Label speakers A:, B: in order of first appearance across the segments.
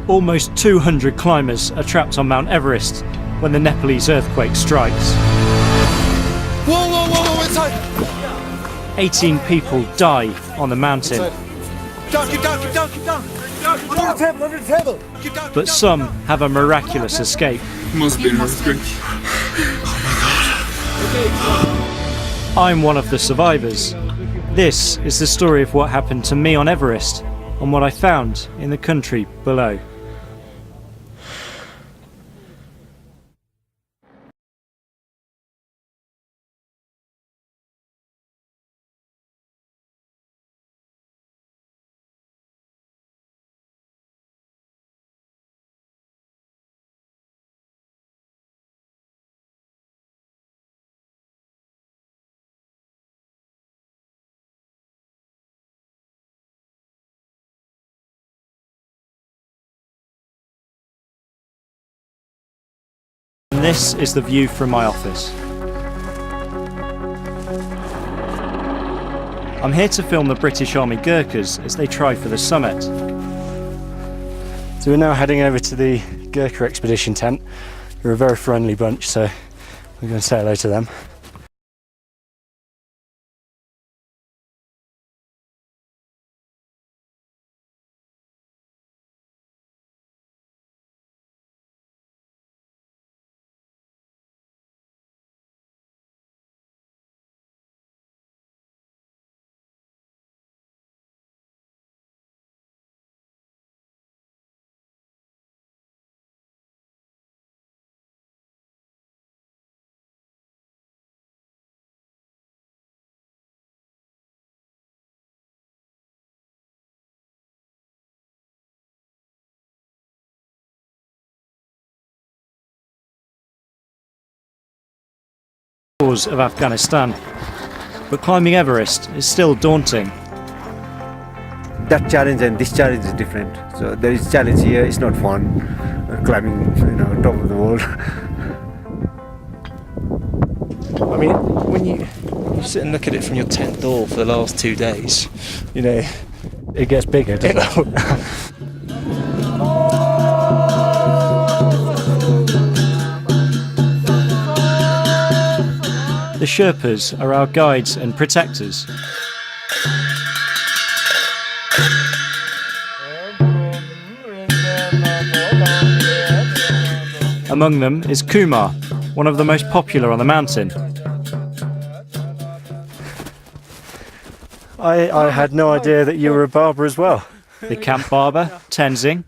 A: Almost 200 climbers are trapped on Mount Everest when the Nepalese earthquake strikes.
B: Whoa, inside!
A: 18 people die on the mountain.
B: Keep down! Under the table! Keep down!
A: But some have a miraculous escape.
C: Must be an earthquake.
A: I'm one of the survivors. This is the story of what happened to me on Everest and what I found in the country below. And this is the view from my office. I'm here to film the British Army Gurkhas as they try for the summit. So we're now heading over to the Gurkha expedition tent. They're a very friendly bunch, so we're going to say hello to them. Of Afghanistan, but climbing Everest is still daunting.
D: That challenge and this challenge is different. So there is challenge here. It's not fun climbing, top of the world.
E: I mean, when you sit and look at it from your tent door for the last 2 days,
A: It gets bigger, doesn't it? The Sherpas are our guides and protectors. Among them is Kumar, one of the most popular on the mountain. I had no idea that you were a barber as well. The camp barber, Tenzing.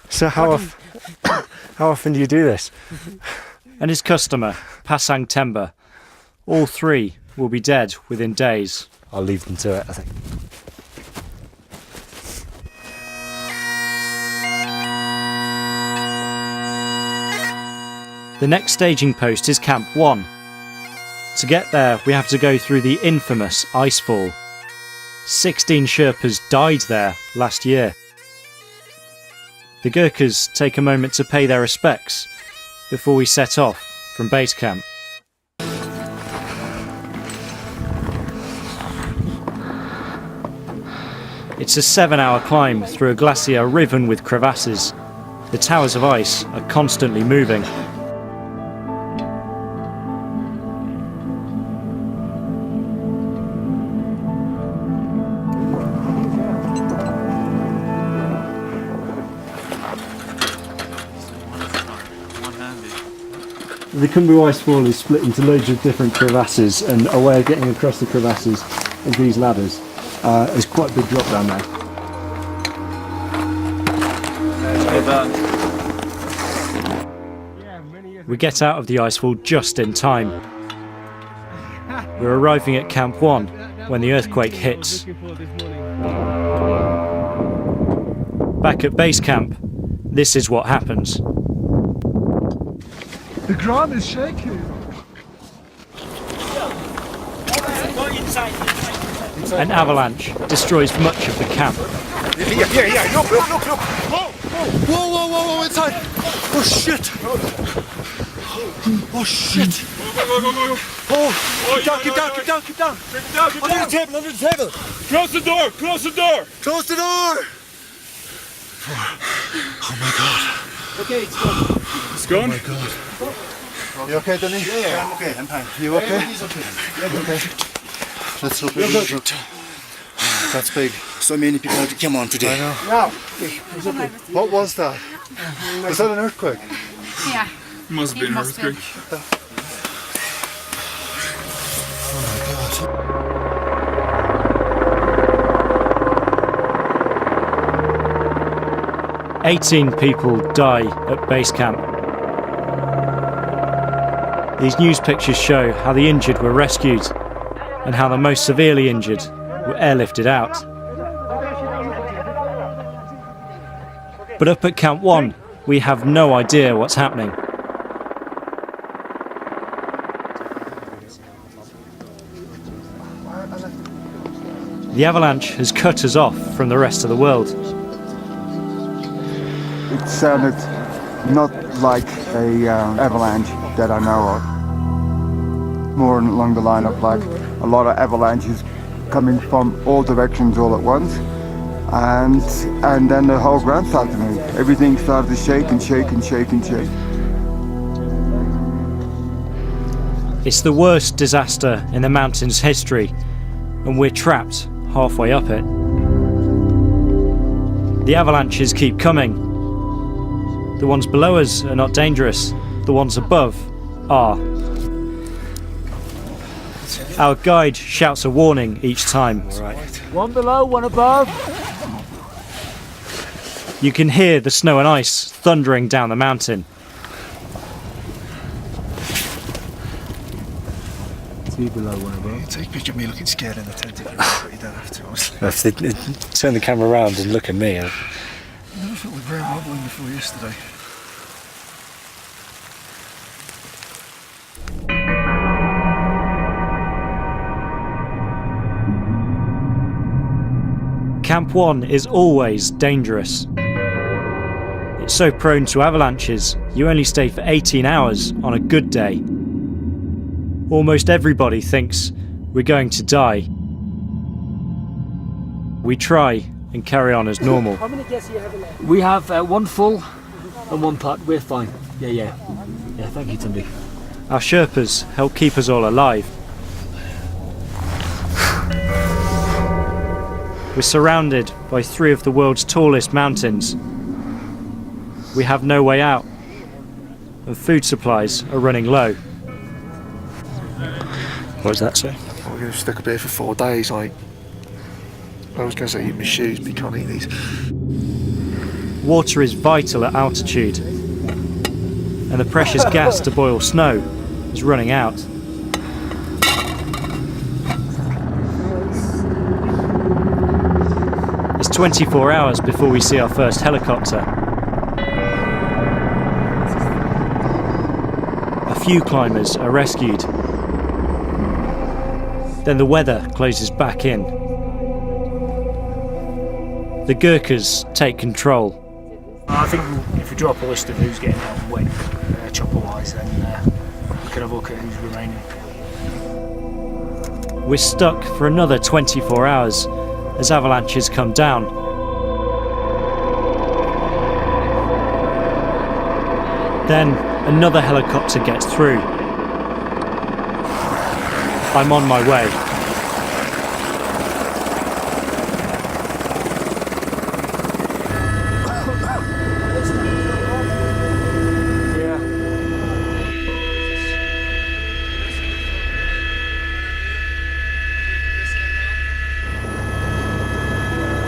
A: So how often do you do this? And his customer, Pasang Temba. All three will be dead within days. I'll leave them to it, I think. The next staging post is Camp 1. To get there, we have to go through the infamous icefall. 16 Sherpas died there last year. The Gurkhas take a moment to pay their respects before we set off from base camp. It's a 7-hour climb through a glacier riven with crevasses. The towers of ice are constantly moving. The Khumbu Icefall is split into loads of different crevasses, and a way of getting across the crevasses is these ladders. There's quite a big drop down there. We get out of the icefall just in time. We're arriving at Camp 1 when the earthquake hits. Back at base camp, this is what happens.
C: The ground is shaking.
A: An avalanche destroys much of the camp.
B: Yeah, look. Whoa, inside. Oh, shit. Oh, keep down. Under the table.
C: Close the door.
B: Close the door. Oh my god.
C: Okay, it's gone.
B: It's gone? Oh my god. You okay, Danny?
C: Yeah, I'm okay. I'm fine.
B: You okay?
C: Everybody's okay.
B: You okay? Let's hope
C: You're
B: everything's
C: good.
B: okay. That's big.
C: So many people came on today.
B: I know.
C: Yeah.
B: What was that? Was that an earthquake?
F: Yeah.
G: Must have been an
F: must be.
G: earthquake.
B: Oh my god.
A: 18 people die at base camp. These news pictures show how the injured were rescued and how the most severely injured were airlifted out. But up at Camp 1, we have no idea what's happening. The avalanche has cut us off from the rest of the world.
H: It sounded not like a avalanche that I know of. More along the line of like a lot of avalanches coming from all directions all at once. And then the whole ground started to move. Everything started to shake and shake and shake and shake.
A: It's the worst disaster in the mountain's history, and we're trapped halfway up it. The avalanches keep coming. The ones below us are not dangerous, the ones above are. Our guide shouts a warning each time.
I: One below, one above.
A: You can hear the snow and ice thundering down the mountain.
I: Two below, one above.
B: Take a picture of me looking scared in the tent if you want, but you don't have to, honestly.
E: That's it. Turn the camera around and look at me.
B: I never felt the ground wobbling before yesterday.
A: Camp 1 is always dangerous. It's so prone to avalanches, you only stay for 18 hours on a good day. Almost everybody thinks we're going to die. We try and carry on as normal.
I: How many guests do you have left? We have one full and one part. We're fine. Yeah, thank you, Tunde.
A: Our Sherpas help keep us all alive. We're surrounded by 3 of the world's tallest mountains. We have no way out, and food supplies are running low.
E: What does that say?
B: We're going to stuck up here for 4 days, like. I was going to say eat my shoes, but you can't eat these.
A: Water is vital at altitude, and the precious gas to boil snow is running out. It's 24 hours before we see our first helicopter. A few climbers are rescued. Then the weather closes back in. The Gurkhas take control.
I: I think if we draw up a list of who's getting out and when, chopper-wise, then we can have a look at who's remaining.
A: We're stuck for another 24 hours as avalanches come down. Then another helicopter gets through. I'm on my way.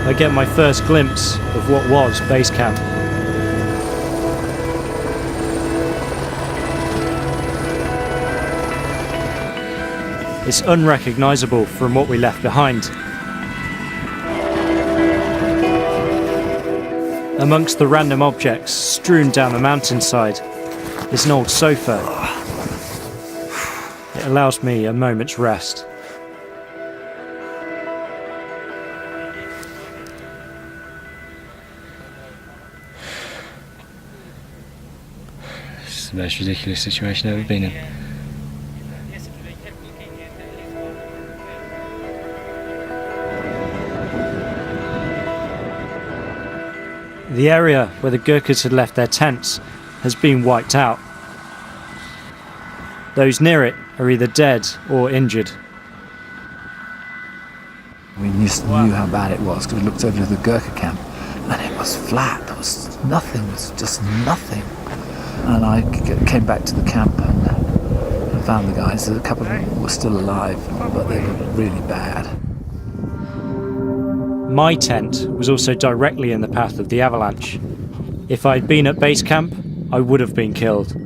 A: I get my first glimpse of what was base camp. It's unrecognisable from what we left behind. Amongst the random objects strewn down the mountainside is an old sofa. It allows me a moment's rest.
E: It's the most ridiculous situation I've ever been in.
A: The area where the Gurkhas had left their tents has been wiped out. Those near it are either dead or injured.
F: We knew how bad it was because we looked over to the Gurkha camp and it was flat. There was nothing, it was just nothing. And I came back to the camp and found the guys. A couple of them were still alive, but they were really bad.
A: My tent was also directly in the path of the avalanche. If I'd been at base camp, I would have been killed.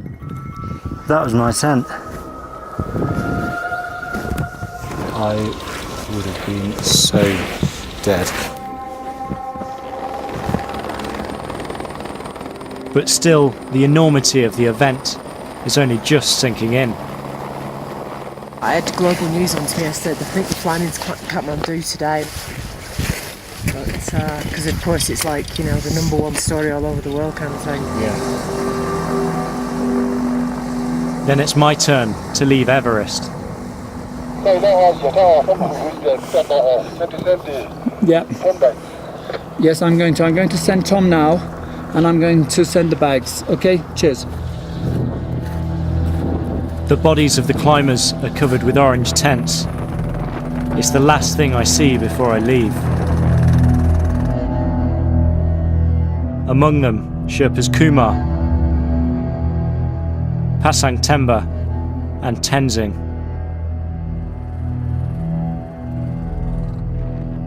G: That was my tent.
E: I would have been so dead.
A: But still, the enormity of the event is only just sinking in.
J: I had global news on to me. I said, I think the climbing's Kathmandu today. But because of course it's like, you know, the #1 story all over the world kind of thing.
E: Yeah.
A: Then it's my turn to leave Everest.
K: Yeah. Yes, I'm going to send Tom now, and I'm going to send the bags. Okay, cheers.
A: The bodies of the climbers are covered with orange tents. It's the last thing I see before I leave. Among them, Sherpas Kumar, Pasang Temba, and Tenzing.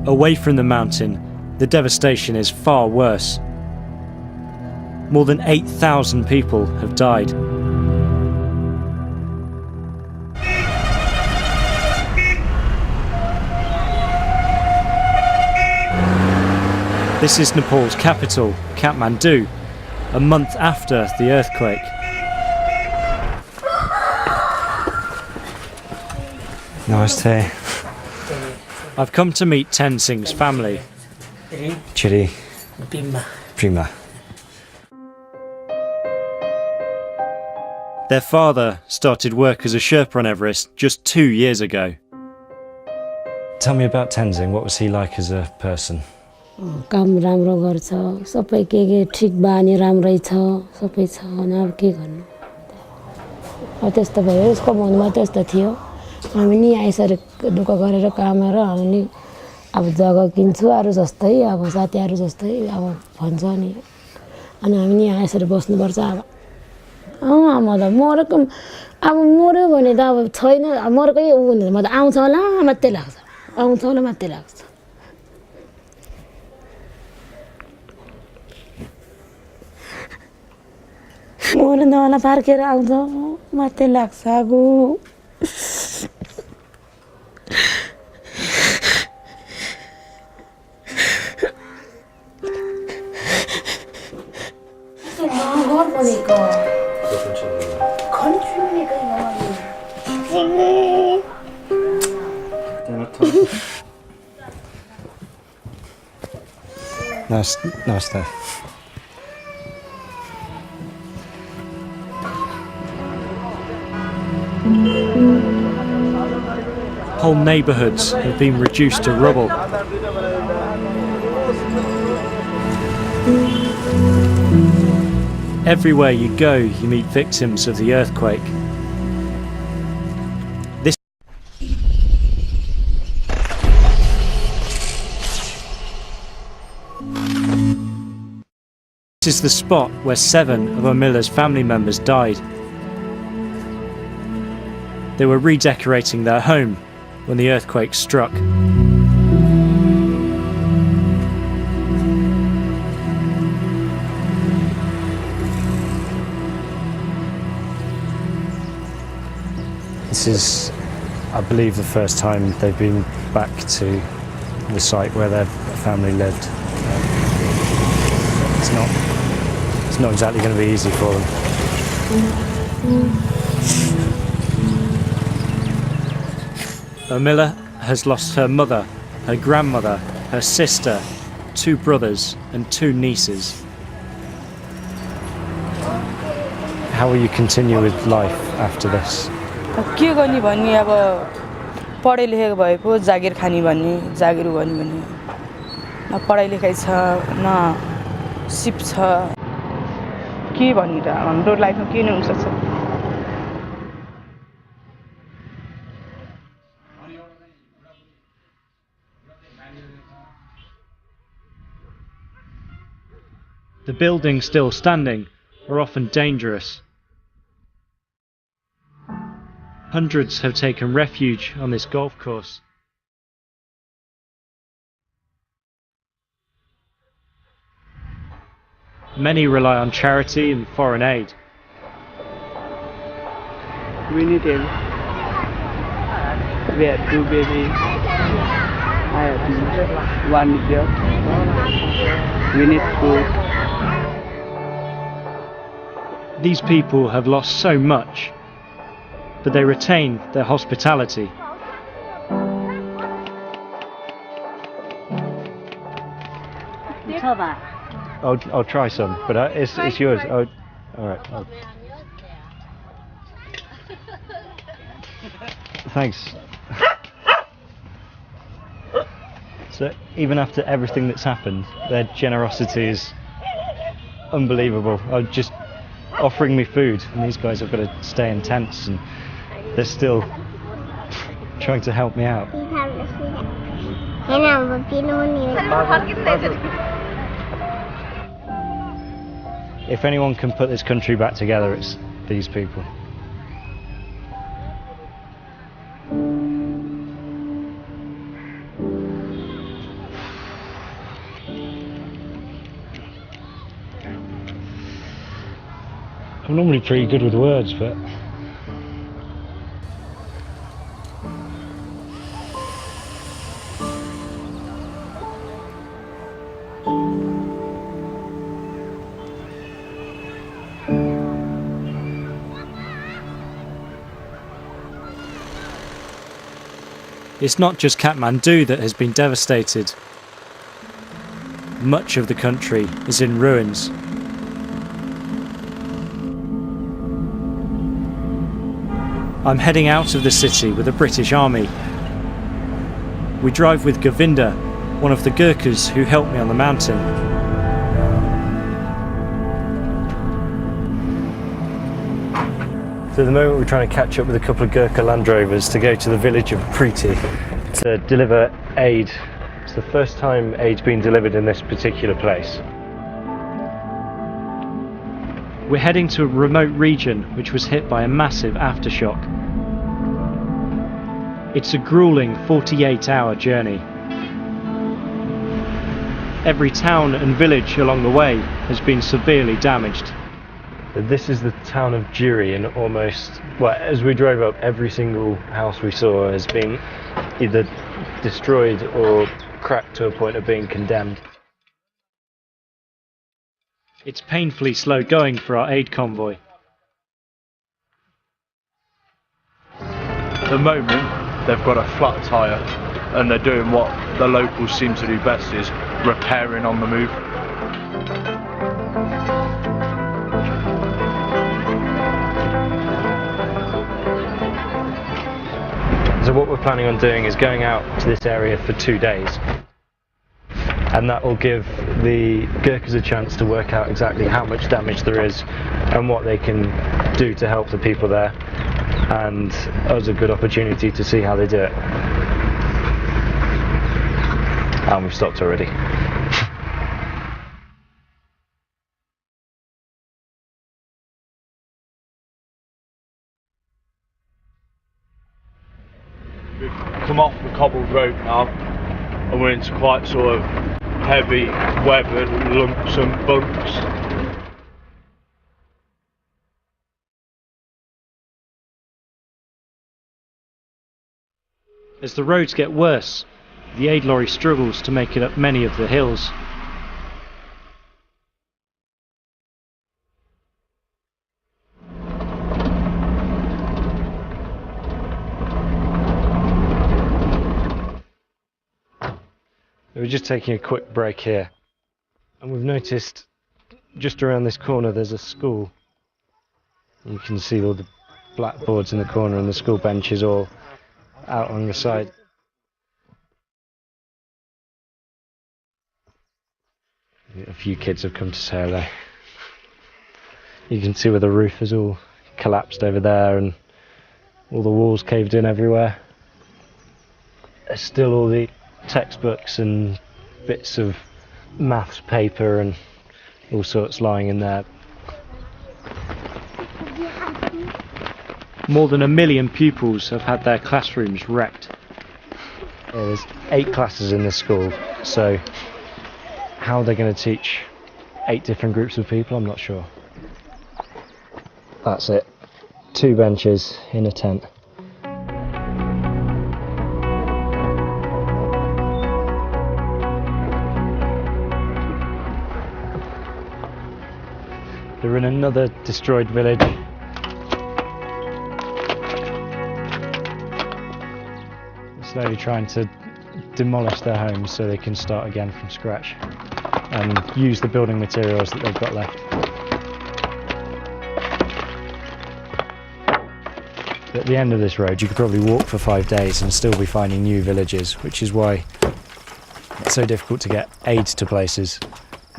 A: Away from the mountain, the devastation is far worse. More than 8,000 people have died. This is Nepal's capital, Kathmandu, a month after the earthquake.
G: Namaste.
A: I've come to meet Tenzing's family.
G: Chiri. Prima.
A: Their father started work as a Sherpa on Everest just 2 years ago.
G: Tell me about Tenzing. What was he like as a person?
L: काम राम्रो गर्छ सबै के ठीक बानी राम्रै छ सबै छ अनि अब के गर्नु अब त्यस्तो भयो उसको मनमा त्यस्तो थियो हामी नि यसरी दुःख गरेर कामेर हामी नि अब जग्गा किन्छु अरु जस्तै अब साथीहरु जस्तै अब भन्छ नि अनि हामी नि यसरी बस्नु पर्छ अब मलाई मरेको अब मर्यो भने त अब छैन मरेकै उ भने म त आउँछ होला मात्रै लाग्छ आउँछ होला मात्रै लाग्छ मर्न होला फर्केर आउँछ मात्रै लाग्छ आगो घर बनेको खन्छु बनेको
G: Namaste.
A: Whole neighbourhoods have been reduced to rubble. Everywhere you go, you meet victims of the earthquake. This is the spot where 7 of Amila's family members died. They were redecorating their home when the earthquake struck.
G: This is, I believe, the first time they've been back to the site where their family lived. It's not exactly going to be easy for them.
A: Amila has lost her mother, her grandmother, her sister, 2 brothers and 2 nieces.
G: How will you continue with life after this?
M: के गर्ने भन्ने अब पढाइ लेखेको भए पो जागिर खानी भन्ने जागिर गर्ने भन्ने न पढाइ लेखाइ छ न सिप छ के भन्नु त हाम्रो लाइफमा के नै हुन सक्छ
A: The buildings still standing are often dangerous. Hundreds have taken refuge on this golf course. Many rely on charity and foreign aid.
N: We need help. We have 2 babies. I have 1 job. We need food.
A: These people have lost so much, but they retain their hospitality.
G: I'll try some, but it's yours. All right. Thanks. So even after everything that's happened, their generosity is unbelievable. Just offering me food, and these guys have got to stay in tents, and they're still trying to help me out. If anyone can put this country back together, it's these people. I'm normally pretty good with words, but
A: it's not just Kathmandu that has been devastated. Much of the country is in ruins. I'm heading out of the city with the British Army. We drive with Govinda, one of the Gurkhas who helped me on the mountain.
G: So at the moment we're trying to catch up with a couple of Gurkha Land Rovers to go to the village of Preeti to deliver aid. It's the first time aid's been delivered in this particular place.
A: We're heading to a remote region which was hit by a massive aftershock. It's a grueling 48-hour journey. Every town and village along the way has been severely damaged.
G: This is the town of Jiri, and almost, well, as we drove up, every single house we saw has been either destroyed or cracked to a point of being condemned.
A: It's painfully slow going for our aid convoy.
O: At the moment, they've got a flat tyre, and they're doing what the locals seem to do best, is repairing on the move.
G: So what we're planning on doing is going out to this area for 2 days. And that will give the Gurkhas a chance to work out exactly how much damage there is and what they can do to help the people there, and us a good opportunity to see how they do it. And we've stopped already.
O: We've come off the cobbled road now, and we're into quite sort of heavy weathered lumps and bumps.
A: As the roads get worse, the aid lorry struggles to make it up many of the hills.
G: We're just taking a quick break here, and we've noticed just around this corner there's a school. You can see all the blackboards in the corner and the school benches all out on the side. A few kids have come to say hello. You can see where the roof is all collapsed over there and all the walls caved in everywhere. There's still all the textbooks and bits of maths paper and all sorts lying in there. More than 1 million pupils have had their classrooms wrecked. There's 8 classes in this school, so how they're going to teach 8 different groups of people, I'm not sure. That's it. 2 benches in a tent. They're in another destroyed village. Slowly trying to demolish their homes so they can start again from scratch and use the building materials that they've got left. At the end of this road you could probably walk for 5 days and still be finding new villages, which is why it's so difficult to get aid to places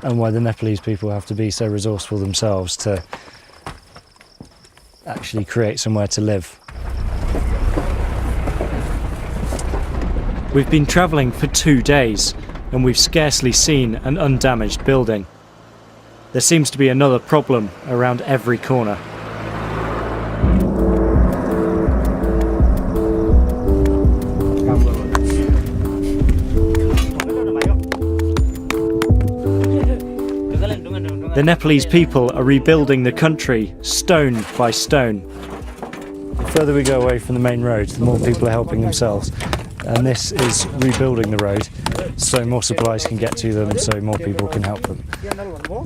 G: and why the Nepalese people have to be so resourceful themselves to actually create somewhere to live. We've been travelling for 2 days and we've scarcely seen an undamaged building. There seems to be another problem around every corner. The Nepalese people are rebuilding the country stone by stone. The further we go away from the main road, the more people are helping themselves. And this is rebuilding the road so more supplies can get to them, so more people can help them.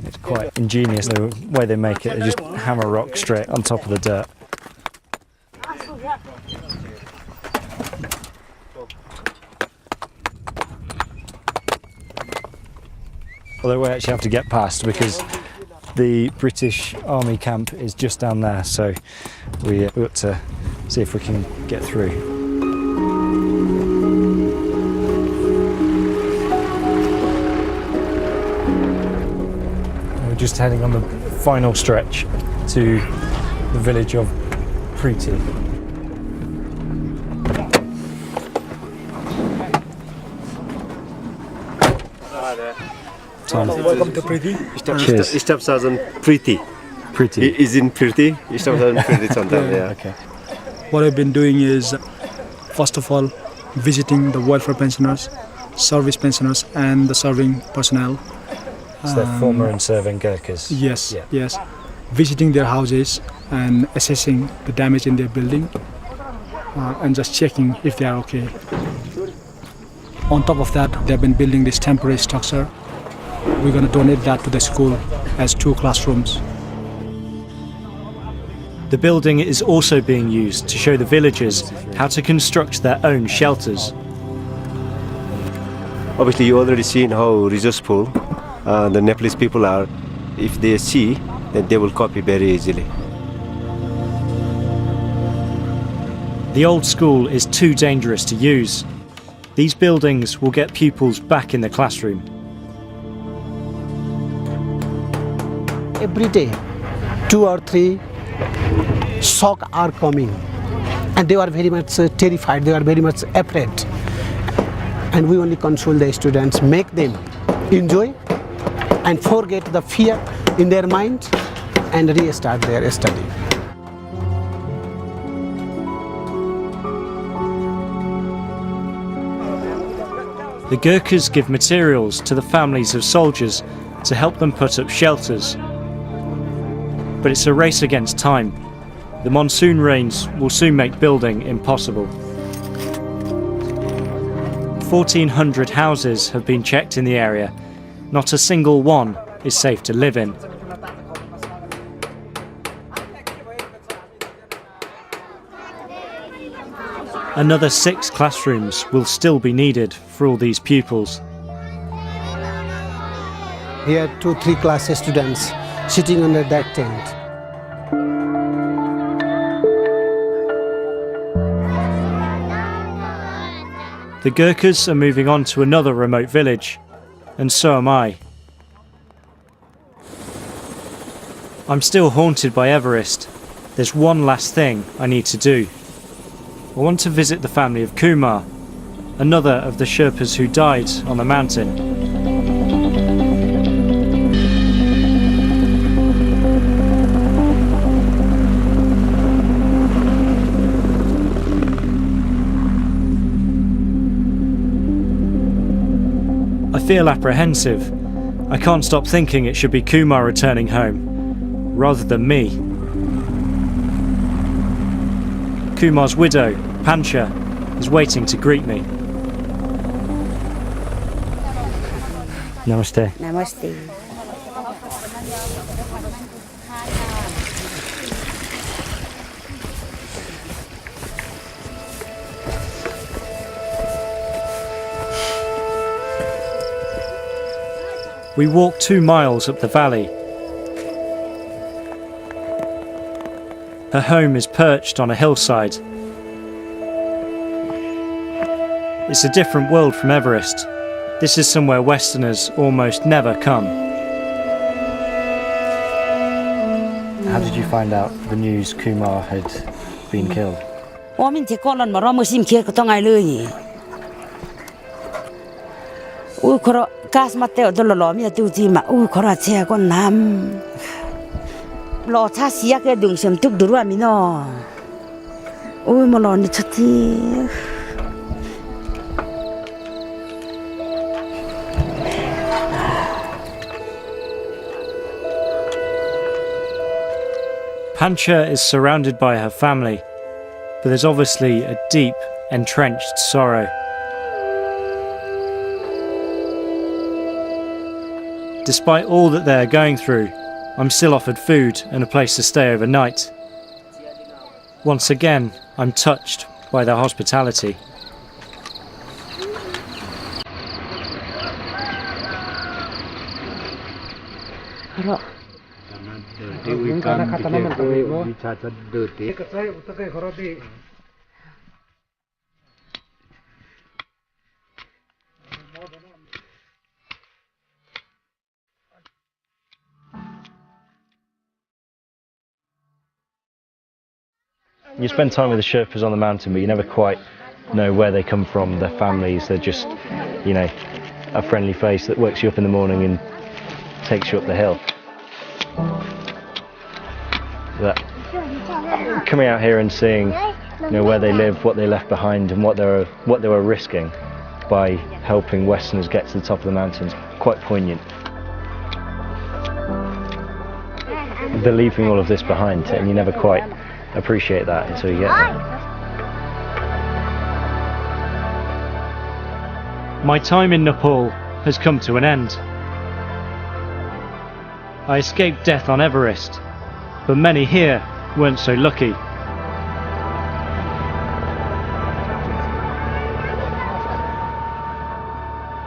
G: It's quite ingenious the way they make it. They just hammer rock straight on top of the dirt. Although we actually have to get past because the British Army camp is just down there, so we've got to see if we can get through. We're just heading on the final stretch to the village of Preeti.
P: Welcome to Preeti.
D: Staff Sergeant Preeti.
G: Preeti.
D: Is in Preeti. Staff Sergeant Preeti sometimes, yeah.
G: Okay.
P: What I've been doing is, first of all, visiting the welfare pensioners, service pensioners, and the serving personnel.
G: So they're former and serving Gurkhas?
P: Yes,
G: yeah.
P: yes. Visiting their houses and assessing the damage in their building and just checking if they are okay. On top of that, they've been building this temporary structure. We're going to donate that to the school as 2 classrooms.
A: The building is also being used to show the villagers how to construct their own shelters.
D: Obviously, you already seen how resourceful the Nepalese people are. If they see, then they will copy very easily.
A: The old school is too dangerous to use. These buildings will get pupils back in the classroom.
Q: Every day, 2 or 3 shock are coming, and they are very much terrified. They are very much afraid, and we only console the students, make them enjoy and forget the fear in their mind, and restart their study.
A: The Gurkhas give materials to the families of soldiers to help them put up shelters. But it's a race against time. The monsoon rains will soon make building impossible. 1,400 houses have been checked in the area. Not a single one is safe to live in. Another 6 classrooms will still be needed for all these pupils.
Q: Here 2-3 class students sitting under that tent.
A: The Gurkhas are moving on to another remote village, and so am I. I'm still haunted by Everest. There's one last thing I need to do. I want to visit the family of Kumar, another of the Sherpas who died on the mountain. I feel apprehensive. I can't stop thinking it should be Kumar returning home, rather than me. Kumar's widow, Pancha, is waiting to greet me. Namaste.
R: Namaste.
A: We walk 2 miles up the valley. Her home is perched on a hillside. It's a different world from Everest. This is somewhere Westerners almost never come.
G: How did you find out the news Kumar had been killed?
R: Gas mateo do lo mi tu ti ma u khora che ko nam lo cha sia ke dung sem tuk durwa mi no u mo lo ni chati.
A: Pancha is surrounded by her family, but there's obviously a deep, entrenched sorrow. Despite all that they're going through, I'm still offered food and a place to stay overnight. Once again, I'm touched by their hospitality.
G: You spend time with the Sherpas on the mountain, but you never quite know where they come from, their families. They're just, you know, a friendly face that wakes you up in the morning and takes you up the hill. That, coming out here and seeing, you know, where they live, what they left behind, and what they were risking by helping Westerners get to the top of the mountains, quite poignant. They're leaving all of this behind, and you never quite appreciate that until you get there.
A: My time in Nepal has come to an end. I escaped death on Everest, but many here weren't so lucky.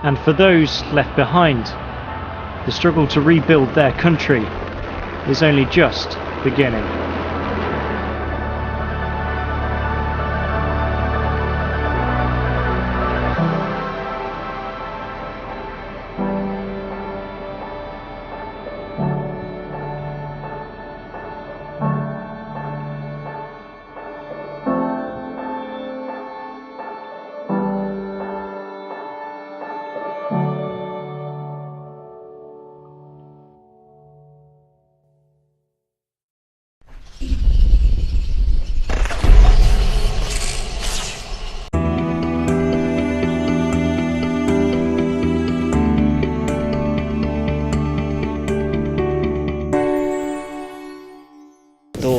A: And for those left behind, the struggle to rebuild their country is only just beginning.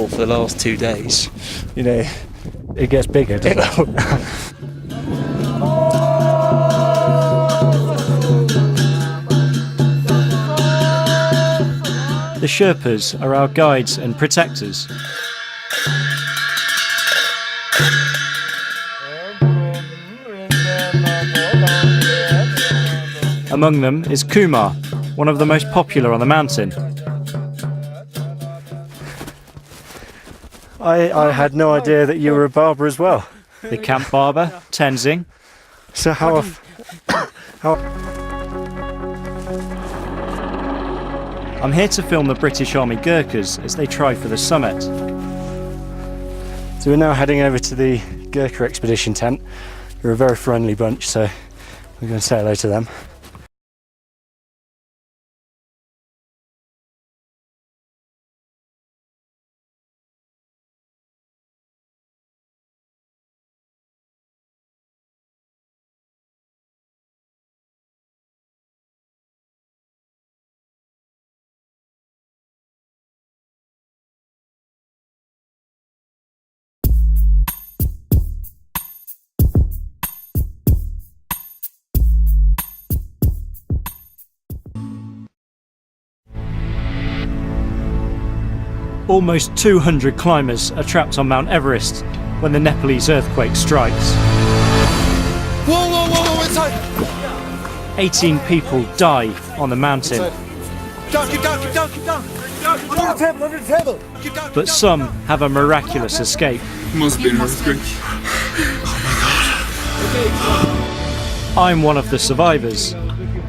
E: For the last 2 days, you know,
A: it gets bigger, doesn't it? The Sherpas are our guides and protectors. Among them is Kumar, one of the most popular on the mountain.
S: I had no idea that you were a barber as well.
A: The camp barber, Tenzing.
S: So
A: I'm here to film the British Army Gurkhas as they try for the summit.
S: So we're now heading over to the Gurkha expedition tent. They're a very friendly bunch, so we're going to say hello to them.
A: Almost 200 climbers are trapped on Mount Everest when the Nepalese earthquake strikes.
B: Whoa, inside!
A: 18 people die on the mountain,
B: Keep down! Under the table!
A: but some have a miraculous escape.
T: Must be an earthquake.
A: I'm one of the survivors.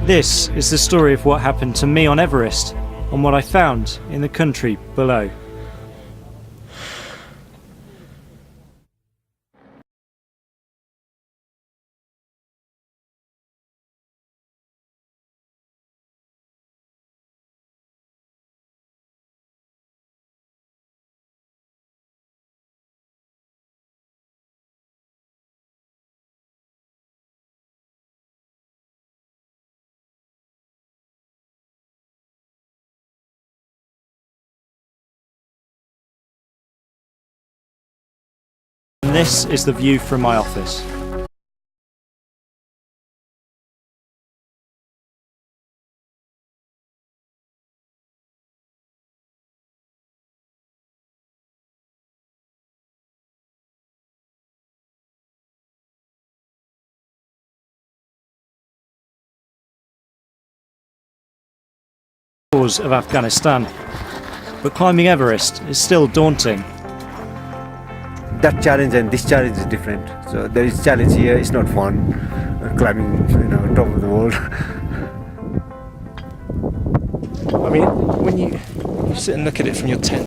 A: This is the story of what happened to me on Everest and what I found in the country below. And this is the view from my office. Of Afghanistan, but climbing Everest is still daunting.
D: That challenge and this challenge is different. So there is challenge here, it's not fun. Climbing, top of the world.
E: I mean, when you sit and look at it from your tent,